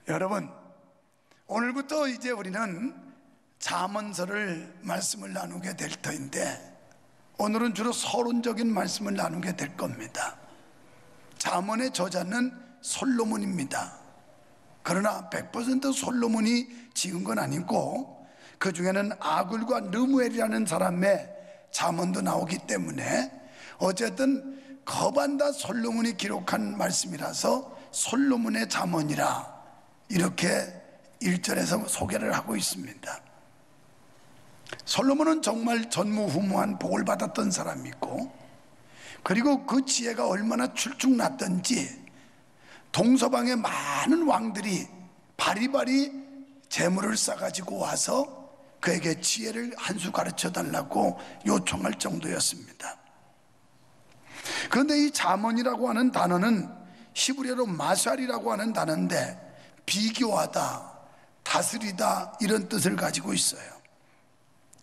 여러분, 오늘부터 이제 우리는 잠언서를 말씀을 나누게 될 터인데, 오늘은 주로 서론적인 말씀을 나누게 될 겁니다. 잠언의 저자는 솔로몬입니다. 그러나 100% 솔로몬이 지은 건 아니고, 그 중에는 아굴과 르무엘이라는 사람의 잠언도 나오기 때문에 어쨌든 거반다 솔로몬이 기록한 말씀이라서 솔로몬의 잠언이라 이렇게 1절에서 소개를 하고 있습니다. 솔로몬은 정말 전무후무한 복을 받았던 사람이고, 그리고 그 지혜가 얼마나 출중났던지 동서방의 많은 왕들이 바리바리 재물을 싸가지고 와서 그에게 지혜를 한 수 가르쳐 달라고 요청할 정도였습니다. 그런데 이 잠언이라고 하는 단어는 히브리어로 마샬이라고 하는 단어인데, 비교하다, 다스리다 이런 뜻을 가지고 있어요.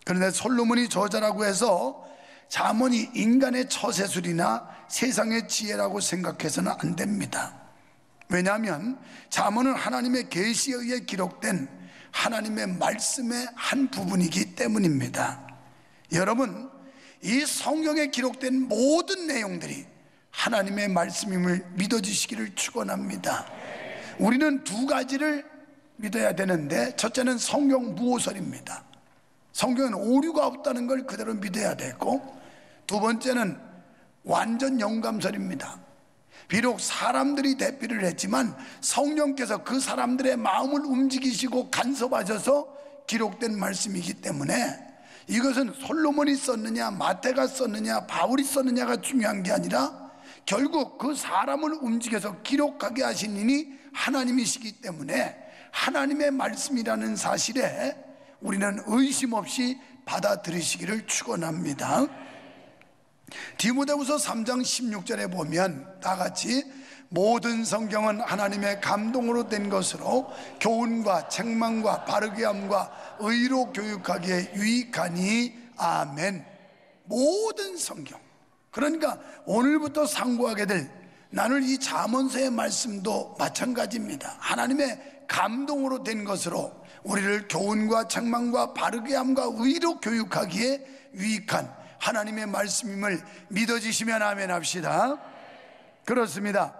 그런데 솔로몬이 저자라고 해서 잠언이 인간의 처세술이나 세상의 지혜라고 생각해서는 안 됩니다. 왜냐하면 잠언은 하나님의 계시에 의해 기록된 하나님의 말씀의 한 부분이기 때문입니다. 여러분, 이 성경에 기록된 모든 내용들이 하나님의 말씀임을 믿어주시기를 축원합니다. 우리는 두 가지를 믿어야 되는데, 첫째는 성경 무오설입니다. 성경은 오류가 없다는 걸 그대로 믿어야 되고, 두 번째는 완전 영감설입니다. 비록 사람들이 대피를 했지만 성령께서 그 사람들의 마음을 움직이시고 간섭하셔서 기록된 말씀이기 때문에, 이것은 솔로몬이 썼느냐 마태가 썼느냐 바울이 썼느냐가 중요한 게 아니라 결국 그 사람을 움직여서 기록하게 하신 이니 하나님이시기 때문에 하나님의 말씀이라는 사실에 우리는 의심 없이 받아들이시기를 축원합니다. 디모데후서 3장 16절에 보면 다같이 모든 성경은 하나님의 감동으로 된 것으로 교훈과 책망과 바르게 함과 의로 교육하기에 유익하니 아멘. 모든 성경, 그러니까 오늘부터 상고하게 될 나눌 이 잠언서의 말씀도 마찬가지입니다. 하나님의 감동으로 된 것으로 우리를 교훈과 책망과 바르게 함과 의로 교육하기에 유익한 하나님의 말씀임을 믿어지시면 아멘 합시다. 그렇습니다.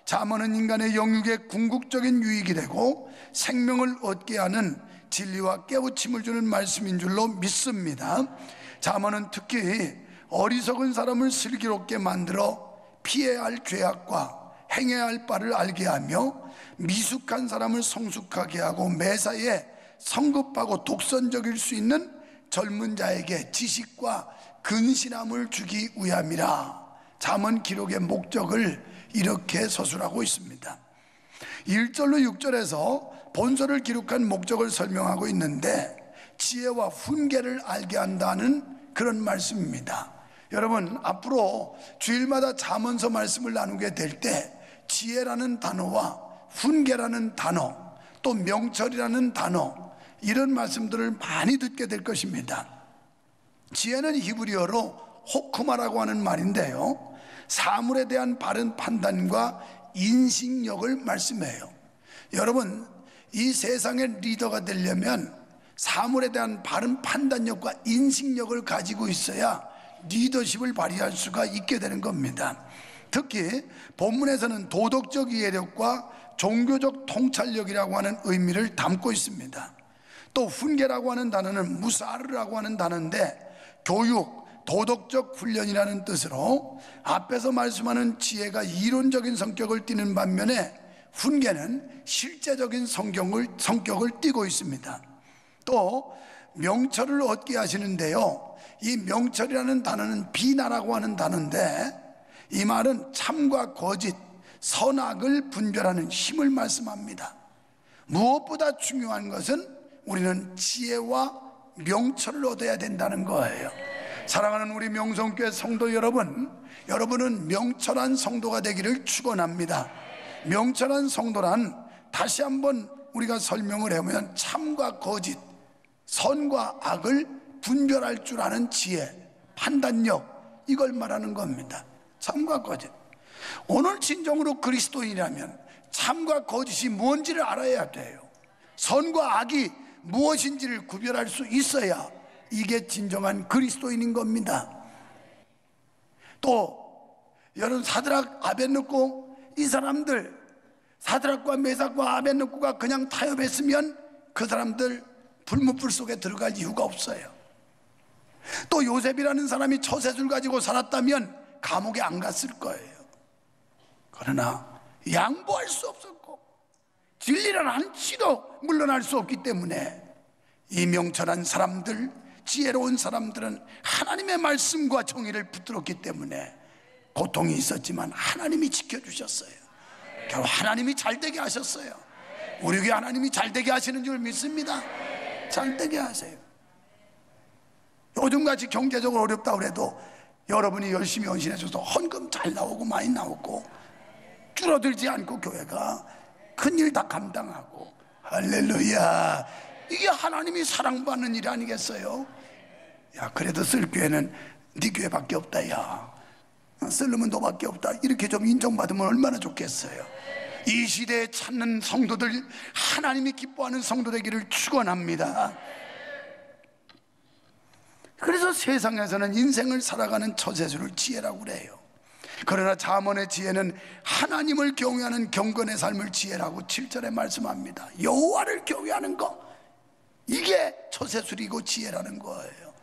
잠언은 인간의 영육에 궁극적인 유익이 되고 생명을 얻게 하는 진리와 깨우침을 주는 말씀인 줄로 믿습니다. 잠언은 특히 어리석은 사람을 슬기롭게 만들어 피해야 할 죄악과 행해야 할 바를 알게 하며 미숙한 사람을 성숙하게 하고 매사에 성급하고 독선적일 수 있는 젊은 자에게 지식과 근신함을 주기 위함이라. 잠언 기록의 목적을 이렇게 서술하고 있습니다. 1절로 6절에서 본서를 기록한 목적을 설명하고 있는데, 지혜와 훈계를 알게 한다는 그런 말씀입니다. 여러분, 앞으로 주일마다 잠언서 말씀을 나누게 될 때 지혜라는 단어와 훈계라는 단어, 또 명철이라는 단어, 이런 말씀들을 많이 듣게 될 것입니다. 지혜는 히브리어로 호크마라고 하는 말인데요, 사물에 대한 바른 판단과 인식력을 말씀해요. 여러분, 이 세상의 리더가 되려면 사물에 대한 바른 판단력과 인식력을 가지고 있어야 리더십을 발휘할 수가 있게 되는 겁니다. 특히 본문에서는 도덕적 이해력과 종교적 통찰력이라고 하는 의미를 담고 있습니다. 또 훈계라고 하는 단어는 무사르라고 하는 단어인데, 교육, 도덕적 훈련이라는 뜻으로 앞에서 말씀하는 지혜가 이론적인 성격을 띠는 반면에 훈계는 실제적인 성격을 띠고 있습니다. 또 명철을 얻게 하시는데요, 이 명철이라는 단어는 비나라고 하는 단어인데, 이 말은 참과 거짓, 선악을 분별하는 힘을 말씀합니다. 무엇보다 중요한 것은 우리는 지혜와 명철을 얻어야 된다는 거예요. 사랑하는 우리 명성교회 성도 여러분, 여러분은 명철한 성도가 되기를 축원합니다. 명철한 성도란, 다시 한번 우리가 설명을 해보면 참과 거짓, 선과 악을 분별할 줄 아는 지혜, 판단력, 이걸 말하는 겁니다. 참과 거짓. 오늘 진정으로 그리스도인이라면 참과 거짓이 뭔지를 알아야 돼요. 선과 악이 무엇인지를 구별할 수 있어야 이게 진정한 그리스도인인 겁니다. 또 여러분, 사드락, 아벳느고, 이 사람들, 사드락과 메삭과 아벳느고가 그냥 타협했으면 그 사람들 불못불 속에 들어갈 이유가 없어요. 또 요셉이라는 사람이 처세술 가지고 살았다면 감옥에 안 갔을 거예요. 그러나 양보할 수 없었고 진리란 한치도 물러날 수 없기 때문에 이 명철한 사람들, 지혜로운 사람들은 하나님의 말씀과 정의를 붙들었기 때문에 고통이 있었지만 하나님이 지켜주셨어요. 결국 하나님이 잘되게 하셨어요. 우리 교회 하나님이 잘되게 하시는 줄 믿습니다. 잘되게 하세요. 요즘같이 경제적으로 어렵다고 그래도 여러분이 열심히 헌신해줘서 헌금 잘 나오고 많이 나오고 줄어들지 않고 교회가 큰일 다 감당하고, 할렐루야, 이게 하나님이 사랑받는 일 아니겠어요? 야, 그래도 쓸 교회는 네 교회밖에 없다. 야, 솔로몬 너밖에 없다. 이렇게 좀 인정받으면 얼마나 좋겠어요. 이 시대에 찾는 성도들, 하나님이 기뻐하는 성도 되기를 축원합니다. 그래서 세상에서는 인생을 살아가는 처세술을 지혜라고 그래요. 그러나 잠언의 지혜는 하나님을 경외하는 경건의 삶을 지혜라고 7절에 말씀합니다. 여호와를 경외하는 것, 이게 처세술이고 지혜라는 거예요.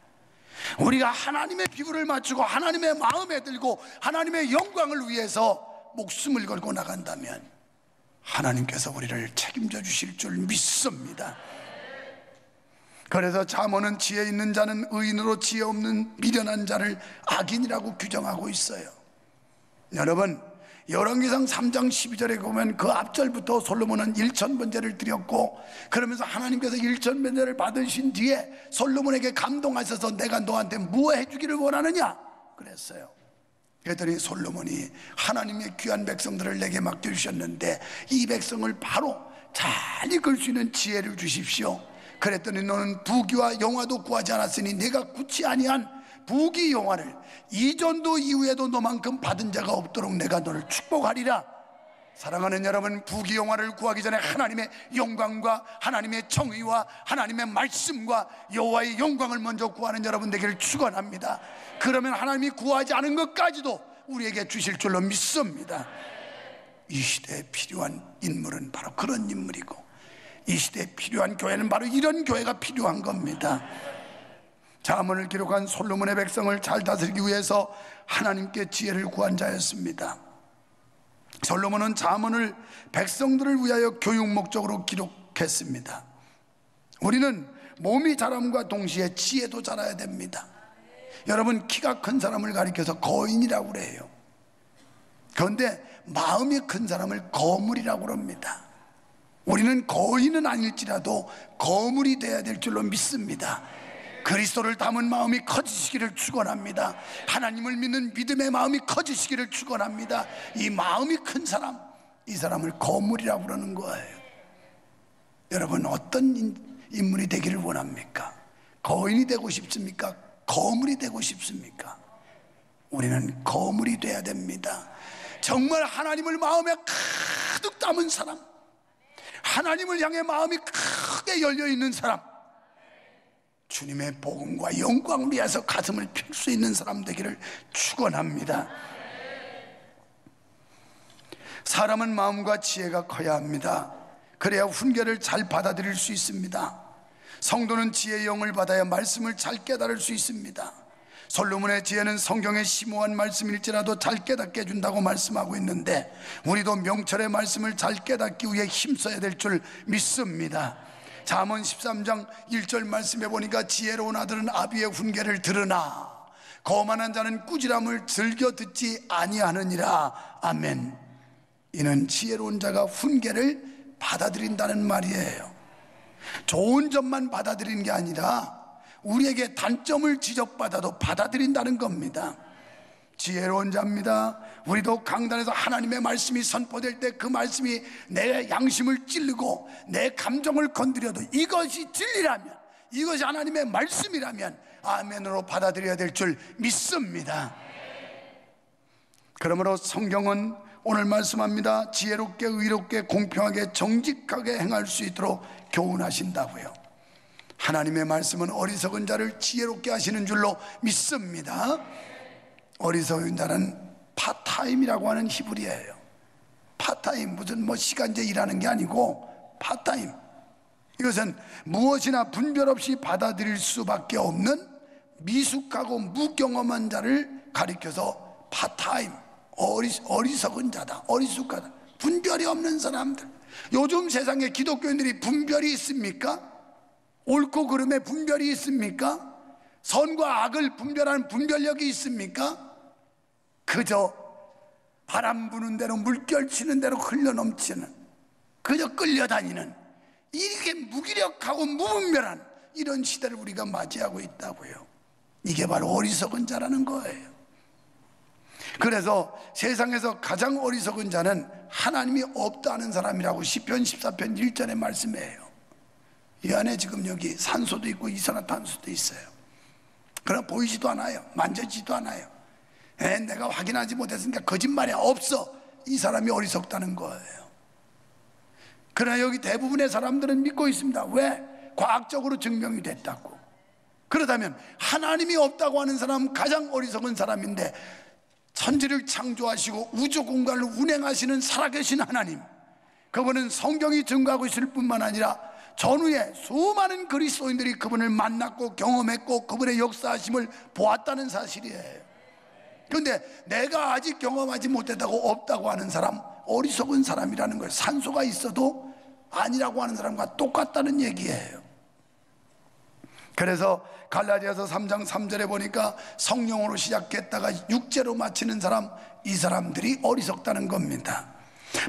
우리가 하나님의 비구를 맞추고 하나님의 마음에 들고 하나님의 영광을 위해서 목숨을 걸고 나간다면 하나님께서 우리를 책임져 주실 줄 믿습니다. 그래서 잠언은 지혜 있는 자는 의인으로 지혜 없는 미련한 자를 악인이라고 규정하고 있어요. 여러분, 열왕기상 3장 12절에 보면 그 앞절부터 솔로몬은 1000번제를 드렸고, 그러면서 하나님께서 1000번제를 받으신 뒤에 솔로몬에게 감동하셔서 내가 너한테 뭐 해주기를 원하느냐 그랬어요. 그랬더니 솔로몬이 하나님의 귀한 백성들을 내게 맡겨주셨는데 이 백성을 바로 잘 이끌 수 있는 지혜를 주십시오. 그랬더니 너는 부귀와 영화도 구하지 않았으니 내가 굳지 아니한 부귀 영화를 이전도 이후에도 너만큼 받은 자가 없도록 내가 너를 축복하리라. 사랑하는 여러분, 부귀 영화를 구하기 전에 하나님의 영광과 하나님의 정의와 하나님의 말씀과 여호와의 영광을 먼저 구하는 여러분 되기를 축원합니다. 그러면 하나님이 구하지 않은 것까지도 우리에게 주실 줄로 믿습니다. 이 시대에 필요한 인물은 바로 그런 인물이고, 이 시대에 필요한 교회는 바로 이런 교회가 필요한 겁니다. 잠언을 기록한 솔로몬의 백성을 잘 다스리기 위해서 하나님께 지혜를 구한 자였습니다. 솔로몬은 잠언을 백성들을 위하여 교육 목적으로 기록했습니다. 우리는 몸이 자람과 동시에 지혜도 자라야 됩니다. 여러분, 키가 큰 사람을 가리켜서 거인이라고 그래요. 그런데 마음이 큰 사람을 거물이라고 그럽니다. 우리는 거인은 아닐지라도 거물이 되어야 될 줄로 믿습니다. 그리스도를 담은 마음이 커지시기를 축원합니다. 하나님을 믿는 믿음의 마음이 커지시기를 축원합니다. 이 마음이 큰 사람, 이 사람을 거물이라고 그러는 거예요. 여러분, 어떤 인물이 되기를 원합니까? 거인이 되고 싶습니까? 거물이 되고 싶습니까? 우리는 거물이 돼야 됩니다. 정말 하나님을 마음에 가득 담은 사람, 하나님을 향해 마음이 크게 열려있는 사람, 주님의 복음과 영광을 위해서 가슴을 펼 수 있는 사람 되기를 축원합니다. 사람은 마음과 지혜가 커야 합니다. 그래야 훈계를 잘 받아들일 수 있습니다. 성도는 지혜의 영을 받아야 말씀을 잘 깨달을 수 있습니다. 솔로몬의 지혜는 성경의 심오한 말씀일지라도 잘 깨닫게 해준다고 말씀하고 있는데, 우리도 명철의 말씀을 잘 깨닫기 위해 힘써야 될 줄 믿습니다. 잠언 13장 1절 말씀해 보니까 지혜로운 아들은 아비의 훈계를 들으나 거만한 자는 꾸지람을 즐겨 듣지 아니하느니라. 아멘. 이는 지혜로운 자가 훈계를 받아들인다는 말이에요. 좋은 점만 받아들이는 게 아니라 우리에게 단점을 지적받아도 받아들인다는 겁니다. 지혜로운 자입니다. 우리도 강단에서 하나님의 말씀이 선포될 때 그 말씀이 내 양심을 찌르고 내 감정을 건드려도 이것이 진리라면, 이것이 하나님의 말씀이라면 아멘으로 받아들여야 될 줄 믿습니다. 그러므로 성경은 오늘 말씀합니다. 지혜롭게 의롭게 공평하게 정직하게 행할 수 있도록 교훈하신다고요. 하나님의 말씀은 어리석은 자를 지혜롭게 하시는 줄로 믿습니다. 어리석은 자는 파타임이라고 하는 히브리어예요. 파타임, 무슨 시간제 일하는 게 아니고 파타임. 이것은 무엇이나 분별 없이 받아들일 수밖에 없는 미숙하고 무경험한 자를 가리켜서 파타임, 어리석은 자다, 어리숙하다, 분별이 없는 사람들. 요즘 세상에 기독교인들이 분별이 있습니까? 옳고 그름에 분별이 있습니까? 선과 악을 분별하는 분별력이 있습니까? 그저 바람 부는 대로 물결 치는 대로 흘러넘치는, 그저 끌려다니는, 이렇게 무기력하고 무분별한 이런 시대를 우리가 맞이하고 있다고요. 이게 바로 어리석은 자라는 거예요. 그래서 세상에서 가장 어리석은 자는 하나님이 없다는 사람이라고 시편 14편 1절에 말씀해요. 이 안에 지금 여기 산소도 있고 이산화탄소도 있어요. 그러나 보이지도 않아요. 만져지지도 않아요. 내가 확인하지 못했으니까 거짓말이야, 없어. 이 사람이 어리석다는 거예요. 그러나 여기 대부분의 사람들은 믿고 있습니다. 왜? 과학적으로 증명이 됐다고. 그렇다면 하나님이 없다고 하는 사람은 가장 어리석은 사람인데, 천지를 창조하시고 우주 공간을 운행하시는 살아계신 하나님, 그분은 성경이 증거하고 있을 뿐만 아니라 전후에 수많은 그리스도인들이 그분을 만났고 경험했고 그분의 역사하심을 보았다는 사실이에요. 그런데 내가 아직 경험하지 못했다고 없다고 하는 사람, 어리석은 사람이라는 거예요. 산소가 있어도 아니라고 하는 사람과 똑같다는 얘기예요. 그래서 갈라디아서 3장 3절에 보니까 성령으로 시작했다가 육체로 마치는 사람, 이 사람들이 어리석다는 겁니다.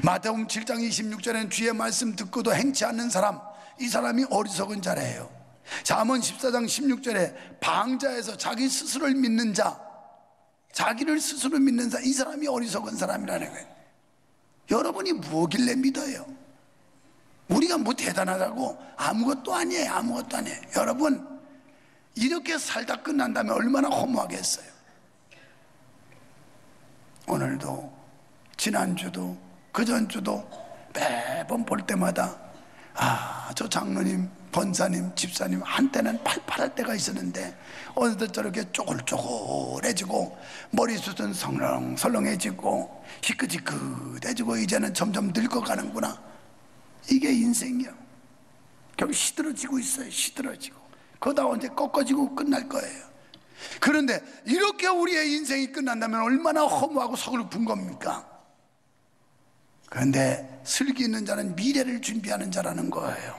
마태복음 7장 26절에는 주의 말씀 듣고도 행치 않는 사람, 이 사람이 어리석은 자래요. 잠언 14장 16절에 방자에서 자기 스스로를 믿는 자, 자기를 스스로 믿는 자, 이 사람이 어리석은 사람이라는 거예요. 여러분이 뭐길래 믿어요? 우리가 뭐 대단하다고? 아무것도 아니에요. 아무것도 아니에요. 여러분, 이렇게 살다 끝난다면 얼마나 허무하겠어요. 오늘도, 지난주도, 그전주도 매번 볼 때마다 저 장로님, 권사님, 집사님 한때는 팔팔할 때가 있었는데 어느덧 저렇게 쪼글쪼글해지고 머리숱은 설렁설렁해지고 희끗희끗해지고 이제는 점점 늙어가는구나. 이게 인생이요. 결국 시들어지고 있어요. 시들어지고. 그러다 언제 꺾어지고 끝날 거예요. 그런데 이렇게 우리의 인생이 끝난다면 얼마나 허무하고 서글픈 겁니까? 그런데 슬기 있는 자는 미래를 준비하는 자라는 거예요.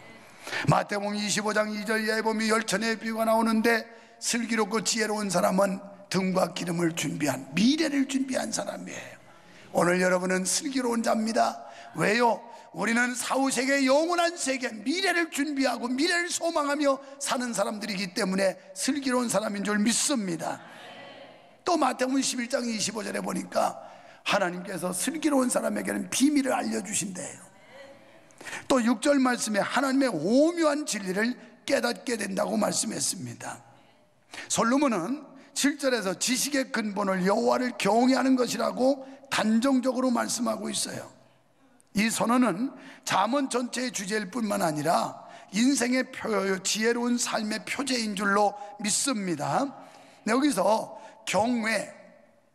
마태복음 25장 2절에 보면 열천의 비유가 나오는데, 슬기롭고 지혜로운 사람은 등과 기름을 준비한, 미래를 준비한 사람이에요. 오늘 여러분은 슬기로운 자입니다. 왜요? 우리는 사후세계, 영원한 세계, 미래를 준비하고 미래를 소망하며 사는 사람들이기 때문에 슬기로운 사람인 줄 믿습니다. 또 마태복음 11장 25절에 보니까 하나님께서 슬기로운 사람에게는 비밀을 알려주신대요. 또 6절 말씀에 하나님의 오묘한 진리를 깨닫게 된다고 말씀했습니다. 솔로몬은 7절에서 지식의 근본을 여호와를 경외하는 것이라고 단정적으로 말씀하고 있어요. 이 선언은 잠언 전체의 주제일 뿐만 아니라 인생의 지혜로운 삶의 표제인 줄로 믿습니다. 여기서 경외,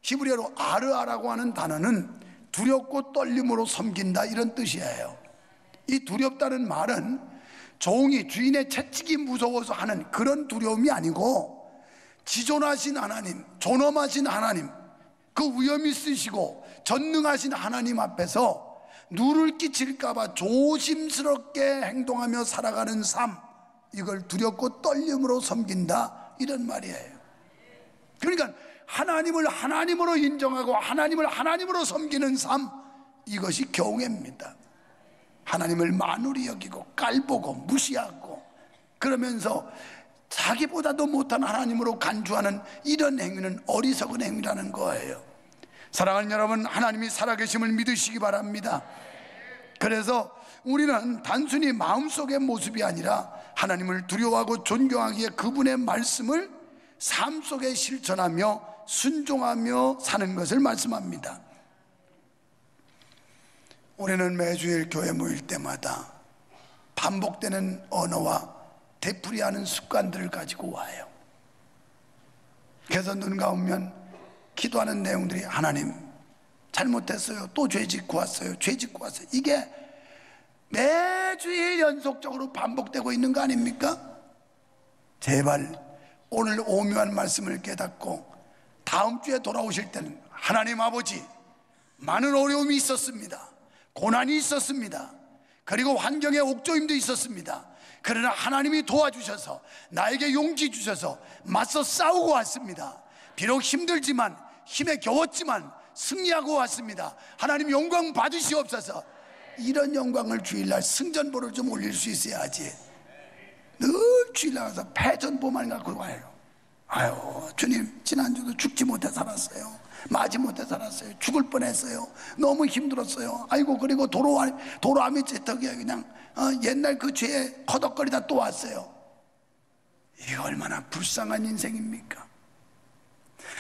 히브리어로 아르아라고 하는 단어는 두렵고 떨림으로 섬긴다, 이런 뜻이에요. 이 두렵다는 말은 종이 주인의 채찍이 무서워서 하는 그런 두려움이 아니고, 지존하신 하나님, 존엄하신 하나님, 그 위엄이 있으시고 전능하신 하나님 앞에서 누를 끼칠까봐 조심스럽게 행동하며 살아가는 삶, 이걸 두렵고 떨림으로 섬긴다, 이런 말이에요. 그러니까 하나님을 하나님으로 인정하고 하나님을 하나님으로 섬기는 삶, 이것이 경외입니다. 하나님을 만우리 여기고 깔보고 무시하고 그러면서 자기보다도 못한 하나님으로 간주하는 이런 행위는 어리석은 행위라는 거예요. 사랑하는 여러분, 하나님이 살아계심을 믿으시기 바랍니다. 그래서 우리는 단순히 마음속의 모습이 아니라 하나님을 두려워하고 존경하기에 그분의 말씀을 삶 속에 실천하며 순종하며 사는 것을 말씀합니다. 우리는 매주일 교회 모일 때마다 반복되는 언어와 되풀이하는 습관들을 가지고 와요. 그래서 눈 감으면 기도하는 내용들이 하나님 잘못했어요, 또 죄 짓고 왔어요, 죄 짓고 왔어요. 이게 매주일 연속적으로 반복되고 있는 거 아닙니까? 제발 오늘 오묘한 말씀을 깨닫고 다음 주에 돌아오실 때는 하나님 아버지, 많은 어려움이 있었습니다, 고난이 있었습니다, 그리고 환경의 옥조임도 있었습니다. 그러나 하나님이 도와주셔서 나에게 용기 주셔서 맞서 싸우고 왔습니다. 비록 힘들지만, 힘에 겨웠지만 승리하고 왔습니다. 하나님 영광 받으시옵소서. 이런 영광을 주일날 승전보를 좀 올릴 수 있어야지. 늘 주일날 가서 패전보만 갖고 와요. 아유 주님, 지난주도 죽지 못해 살았어요, 맞지 못해 살았어요, 죽을 뻔했어요, 너무 힘들었어요. 아이고, 그리고 도로암이 찌떡이야. 그냥 옛날 그 죄에 커덕거리다 또 왔어요. 이게 얼마나 불쌍한 인생입니까?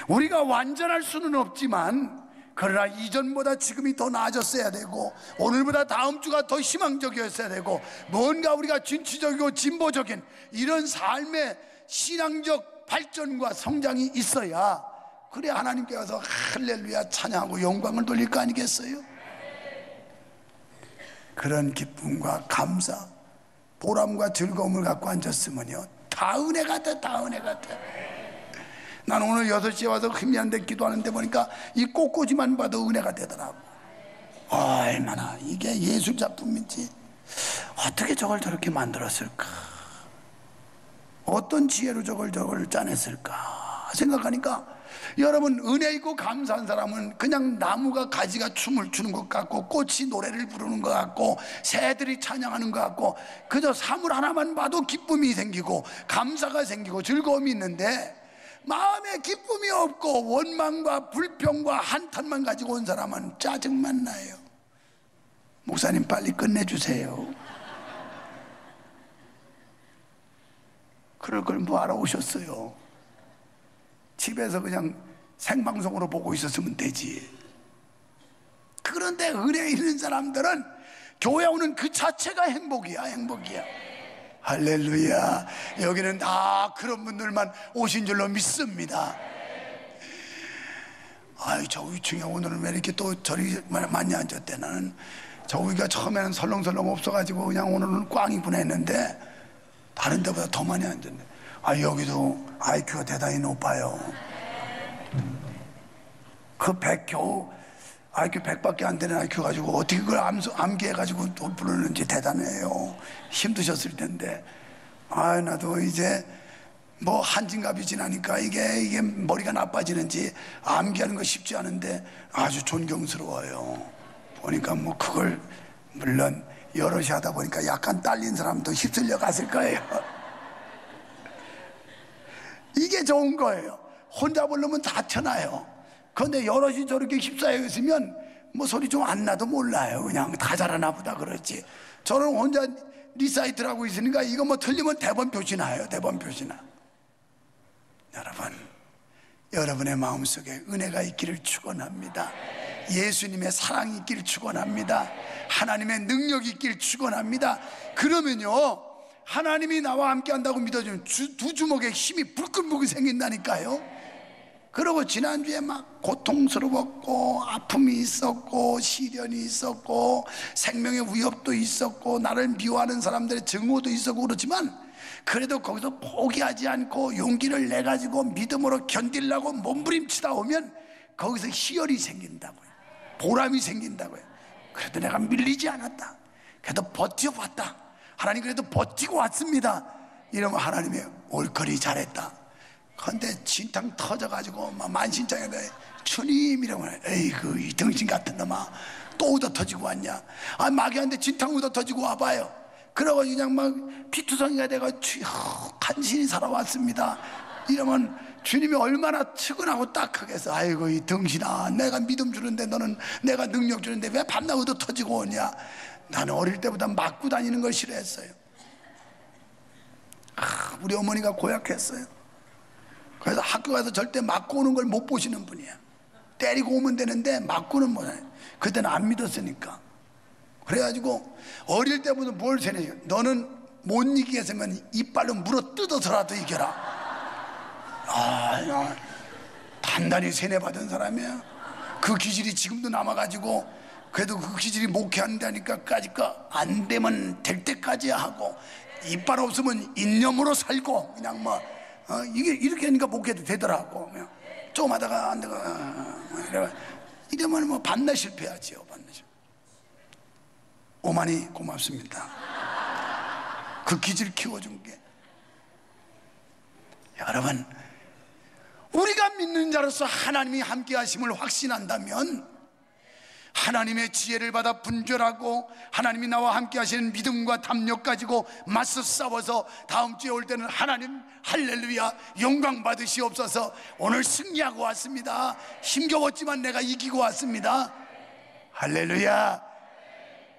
우리가 완전할 수는 없지만, 그러나 이전보다 지금이 더 나아졌어야 되고, 오늘보다 다음 주가 더 희망적이었어야 되고, 뭔가 우리가 진취적이고 진보적인 이런 삶의 신앙적 발전과 성장이 있어야, 그래 하나님께 가서 할렐루야 찬양하고 영광을 돌릴 거 아니겠어요? 그런 기쁨과 감사, 보람과 즐거움을 갖고 앉았으면요, 다 은혜 같아, 다 은혜 같아. 나는 오늘 6시에 와서 희미한데 기도하는데 보니까 이 꽃꽂이만 봐도 은혜가 되더라고. 얼마나 이게 예술 작품인지, 어떻게 저걸 저렇게 만들었을까, 어떤 지혜로 저걸 짜냈을까 생각하니까, 여러분, 은혜 있고 감사한 사람은 그냥 나무가 가지가 춤을 추는 것 같고, 꽃이 노래를 부르는 것 같고, 새들이 찬양하는 것 같고, 그저 사물 하나만 봐도 기쁨이 생기고 감사가 생기고 즐거움이 있는데, 마음에 기쁨이 없고 원망과 불평과 한탄만 가지고 온 사람은 짜증만 나요. 목사님 빨리 끝내주세요. 그럴 걸 뭐하러 오셨어요? 집에서 그냥 생방송으로 보고 있었으면 되지. 그런데 은혜 있는 사람들은 교회 오는 그 자체가 행복이야, 행복이야. 할렐루야. 여기는 다 그런 분들만 오신 줄로 믿습니다. 아이, 저 위층에 오늘은 왜 이렇게 또 저리 많이 앉았대. 나는 저 위가 처음에는 설렁설렁 없어가지고 그냥 오늘은 꽝이구나 했는데, 다른 데보다 더 많이 앉았네. 아, 여기도 IQ가 대단히 높아요. 그 100 겨우 IQ 100밖에 안 되는 IQ 가지고 어떻게 그걸 암기해가지고 또 부르는지 대단해요. 힘드셨을 텐데. 아, 나도 이제 뭐 한진갑이 지나니까 이게 머리가 나빠지는지 암기하는 거 쉽지 않은데 아주 존경스러워요. 보니까 뭐 그걸 물론 여럿이 하다 보니까 약간 딸린 사람도 휩쓸려 갔을 거예요. 이게 좋은 거예요. 혼자 부르면 다 튀어나요. 그런데 여럿이 저렇게 휩싸여 있으면 뭐 소리 좀 안 나도 몰라요. 그냥 다 잘하나 보다 그렇지. 저는 혼자 리사이트를 하고 있으니까 이거 뭐 틀리면 대본 표시 나요. 대본 표시 나. 여러분, 여러분의 마음속에 은혜가 있기를 축원합니다. 예수님의 사랑이 있기를 축원합니다. 하나님의 능력이 있기를 축원합니다. 그러면요, 하나님이 나와 함께 한다고 믿어주면 두 주먹에 힘이 불끈불끈 생긴다니까요. 그리고 지난주에 막 고통스러웠고 아픔이 있었고 시련이 있었고 생명의 위협도 있었고 나를 미워하는 사람들의 증오도 있었고 그렇지만, 그래도 거기서 포기하지 않고 용기를 내가지고 믿음으로 견디려고 몸부림치다 오면 거기서 희열이 생긴다고요. 보람이 생긴다고요. 그래도 내가 밀리지 않았다, 그래도 버텨봤다, 하나님 그래도 버티고 왔습니다, 이러면 하나님이 옳거리 잘했다. 그런데 진탕 터져가지고 막 만신창에다 주님 이러면, 에이그 이 등신 같은 놈아 또 얻어 터지고 왔냐. 아, 마귀한테 진탕 얻어 터지고 와봐요. 그러고 그냥 막 피투성이가 돼가지고 간신히 살아왔습니다, 이러면 주님이 얼마나 측은하고 딱하겠어. 아이고 이 등신아, 내가 믿음 주는데 너는 내가 능력 주는데 왜 밤낮 얻어 터지고 오냐. 나는 어릴 때보다 맞고 다니는 걸 싫어했어요. 우리 어머니가 고약했어요. 그래서 학교 가서 절대 맞고 오는 걸 못 보시는 분이야. 때리고 오면 되는데 맞고는 못해요. 그때는 안 믿었으니까. 그래가지고 어릴 때부터 뭘 세뇌, 너는 못 이기겠으면 이빨로 물어 뜯어서라도 이겨라. 야, 단단히 세뇌받은 사람이야. 그 기질이 지금도 남아가지고, 그래도 그 기질이 목회한다니까까지 안 되면 될 때까지 하고, 이빨 없으면 인념으로 살고, 그냥 뭐 이게 이렇게 하니까 목회도 되더라고. 조금 하다가 안 되고 이러면 뭐 반나 실패하지요. 반나 실패. 오만이 고맙습니다. 그 기질 키워준 게. 여러분, 우리가 믿는 자로서 하나님이 함께 하심을 확신한다면, 하나님의 지혜를 받아 분별하고 하나님이 나와 함께 하시는 믿음과 담력 가지고 맞서 싸워서 다음 주에 올 때는 하나님 할렐루야 영광 받으시옵소서, 오늘 승리하고 왔습니다, 힘겨웠지만 내가 이기고 왔습니다, 할렐루야,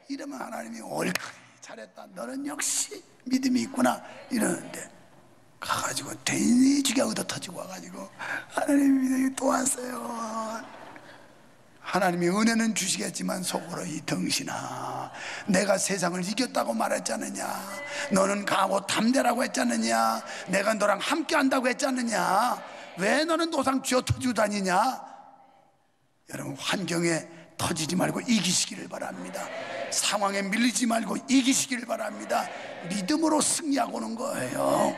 이러면 하나님이 옳게 잘했다, 너는 역시 믿음이 있구나 이러는데, 가가지고 돼지가 얻어 터지고 와가지고 하나님 믿음이 또 왔어요. 하나님이 은혜는 주시겠지만 속으로 이 덩신아, 내가 세상을 이겼다고 말했지 않느냐, 너는 강하고 담대라고 했지 않느냐, 내가 너랑 함께 한다고 했지 않느냐, 왜 너는 노상 쥐어 터지고 다니냐. 여러분, 환경에 터지지 말고 이기시기를 바랍니다. 상황에 밀리지 말고 이기시기를 바랍니다. 믿음으로 승리하고 오는 거예요.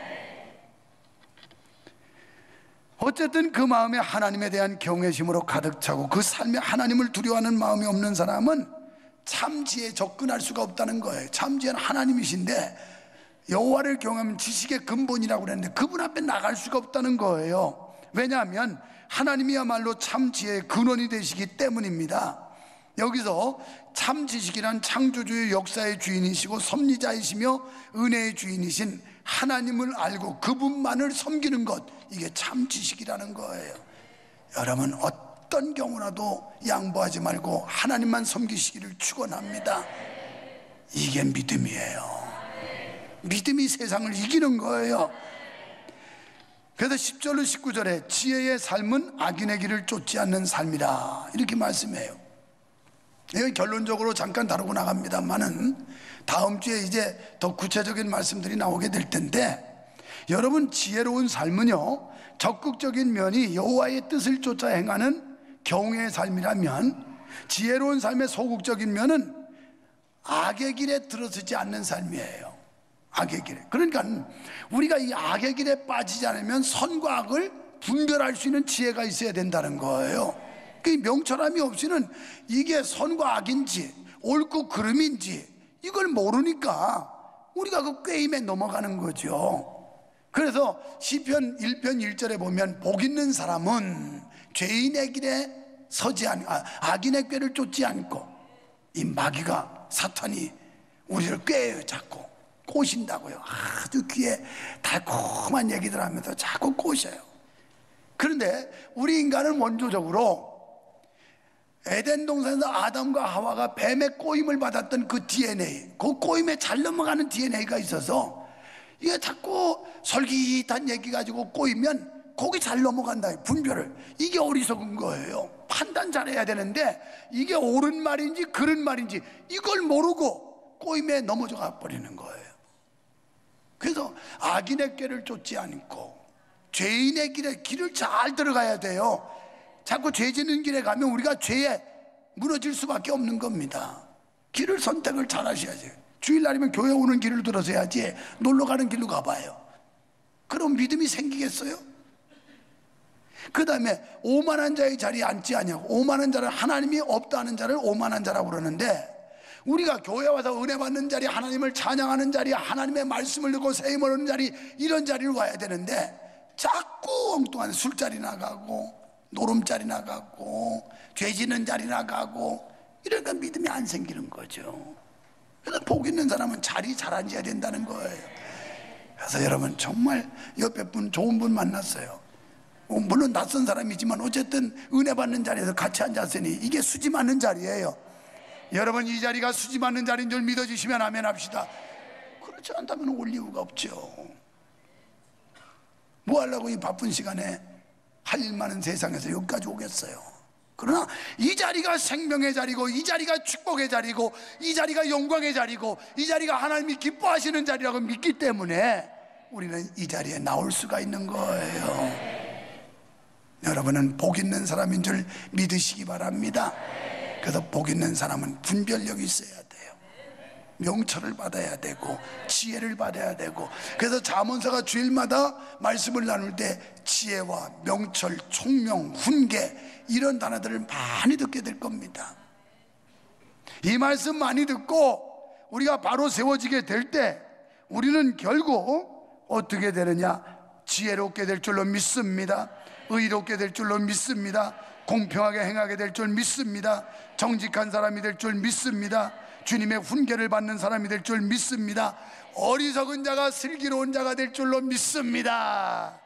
어쨌든 그 마음에 하나님에 대한 경외심으로 가득 차고 그 삶에 하나님을 두려워하는 마음이 없는 사람은 참 지혜에 접근할 수가 없다는 거예요. 참 지혜는 하나님이신데, 여호와를 경외하면 지식의 근본이라고 그랬는데 그분 앞에 나갈 수가 없다는 거예요. 왜냐하면 하나님이야말로 참 지혜의 근원이 되시기 때문입니다. 여기서 참 지식이란 창조주의 역사의 주인이시고 섭리자이시며 은혜의 주인이신 하나님을 알고 그분만을 섬기는 것, 이게 참 지식이라는 거예요. 여러분, 어떤 경우라도 양보하지 말고 하나님만 섬기시기를 축원합니다. 이게 믿음이에요. 믿음이 세상을 이기는 거예요. 그래서 10절로 19절에 지혜의 삶은 악인의 길을 쫓지 않는 삶이라 이렇게 말씀해요. 이건 결론적으로 잠깐 다루고 나갑니다만은 다음 주에 이제 더 구체적인 말씀들이 나오게 될 텐데, 여러분, 지혜로운 삶은요, 적극적인 면이 여호와의 뜻을 쫓아 행하는 경외의 삶이라면, 지혜로운 삶의 소극적인 면은 악의 길에 들어서지 않는 삶이에요. 악의 길에. 그러니까 우리가 이 악의 길에 빠지지 않으면 선과 악을 분별할 수 있는 지혜가 있어야 된다는 거예요. 그 명철함이 없이는 이게 선과 악인지 옳고 그름인지 이걸 모르니까 우리가 그 꾀임에 넘어가는 거죠. 그래서 시편 1편 1절에 보면 복 있는 사람은 죄인의 길에 서지 않고 악인의 꾀를 쫓지 않고, 이 마귀가 사탄이 우리를 꾀요 자꾸 꼬신다고요. 아주 귀에 달콤한 얘기들 하면서 자꾸 꼬셔요. 그런데 우리 인간은 원조적으로 에덴 동산에서 아담과 하와가 뱀의 꼬임을 받았던 그 DNA, 그 꼬임에 잘 넘어가는 DNA가 있어서 이게 자꾸 솔깃한 얘기 가지고 꼬이면 거기 잘 넘어간다, 분별을. 이게 어리석은 거예요. 판단 잘해야 되는데 이게 옳은 말인지 그른 말인지 이걸 모르고 꼬임에 넘어져 버리는 거예요. 그래서 악인의 꾀를 쫓지 않고 죄인의 길을 잘 들어가야 돼요. 자꾸 죄 짓는 길에 가면 우리가 죄에 무너질 수밖에 없는 겁니다. 길을 선택을 잘 하셔야지. 주일날이면 교회 오는 길을 들어서야지 놀러 가는 길로 가봐요. 그럼 믿음이 생기겠어요? 그 다음에 오만한 자의 자리에 앉지 않냐고. 오만한 자를, 하나님이 없다는 자를 오만한 자라고 그러는데, 우리가 교회 와서 은혜 받는 자리, 하나님을 찬양하는 자리, 하나님의 말씀을 듣고 세임을 얻는 자리, 이런 자리를 와야 되는데 자꾸 엉뚱한 술자리 나가고 노름자리 나가고 죄 짓는 자리 나가고 이러니까 믿음이 안 생기는 거죠. 그래서 복 있는 사람은 자리 잘 앉아야 된다는 거예요. 그래서 여러분, 정말 옆에 분, 좋은 분 만났어요. 물론 낯선 사람이지만 어쨌든 은혜 받는 자리에서 같이 앉았으니 이게 수지 맞는 자리예요. 여러분, 이 자리가 수지 맞는 자리인 줄 믿어주시면 아멘 합시다. 그렇지 않다면 올 이유가 없죠. 뭐 하려고 이 바쁜 시간에 할 일 많은 세상에서 여기까지 오겠어요? 그러나 이 자리가 생명의 자리고, 이 자리가 축복의 자리고, 이 자리가 영광의 자리고, 이 자리가 하나님이 기뻐하시는 자리라고 믿기 때문에 우리는 이 자리에 나올 수가 있는 거예요. 여러분은 복 있는 사람인 줄 믿으시기 바랍니다. 그래서 복 있는 사람은 분별력이 있어야 돼요. 명철을 받아야 되고 지혜를 받아야 되고, 그래서 잠언서가 주일마다 말씀을 나눌 때 지혜와 명철, 총명, 훈계 이런 단어들을 많이 듣게 될 겁니다. 이 말씀 많이 듣고 우리가 바로 세워지게 될 때 우리는 결국 어떻게 되느냐? 지혜롭게 될 줄로 믿습니다. 의롭게 될 줄로 믿습니다. 공평하게 행하게 될 줄 믿습니다. 정직한 사람이 될 줄 믿습니다. 주님의 훈계를 받는 사람이 될 줄 믿습니다. 어리석은 자가 슬기로운 자가 될 줄로 믿습니다.